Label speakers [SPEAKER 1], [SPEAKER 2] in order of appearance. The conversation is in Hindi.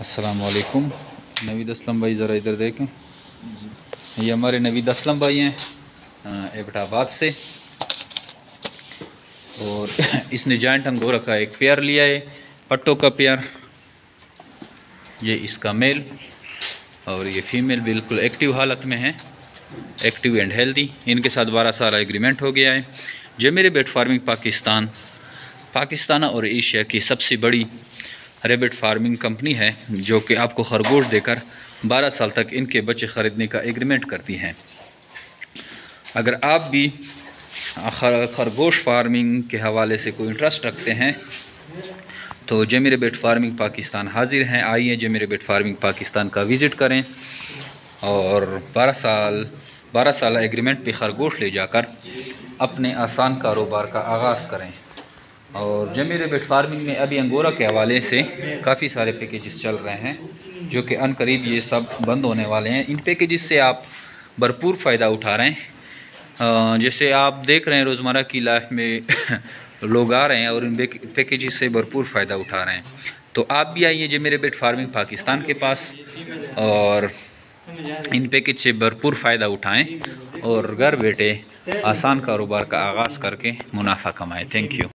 [SPEAKER 1] अस्सलामुअलैकुम। नवीद असलम भाई ज़रा इधर देखें। ये हमारे नवीद असलम भाई हैं एबटाबाद से, और इसने जॉइंट अंगोरा का एक पेयर लिया है, पट्टों का पेयर। ये इसका मेल और ये फीमेल बिल्कुल एक्टिव हालत में है, एक्टिव एंड हेल्दी। इनके साथ 12 साल एग्रीमेंट हो गया है। जमीर बेट फार्मिंग पाकिस्तान और एशिया की सबसे बड़ी रेबिट फार्मिंग कंपनी है, जो कि आपको खरगोश देकर 12 साल तक इनके बच्चे ख़रीदने का एग्रीमेंट करती हैं। अगर आप भी खरगोश फार्मिंग के हवाले से कोई इंटरेस्ट रखते हैं तो जमीर बेट फार्मिंग पाकिस्तान हाजिर हैं। आइए जमीर बेट फार्मिंग पाकिस्तान का विज़िट करें और 12 साल एग्रीमेंट पे खरगोश ले जाकर अपने आसान कारोबार का आगाज़ करें। और जमीर बेट फार्मिंग में अभी अंगोरा के हवाले से काफ़ी सारे पैकेजेस चल रहे हैं, जो कि अनकरीब ये सब बंद होने वाले हैं। इन पैकेजेस से आप भरपूर फ़ायदा उठा रहे हैं। जैसे आप देख रहे हैं रोज़मर्रा की लाइफ में लोग आ रहे हैं और इन पैकेजेस से भरपूर फ़ायदा उठा रहे हैं। तो आप भी आइए जमीर बेट फार्मिंग पाकिस्तान के पास और इन पैकेज से भरपूर फ़ायदा उठाएं और घर बैठे आसान कारोबार का आगाज़ करके मुनाफा कमाएं। Thank you.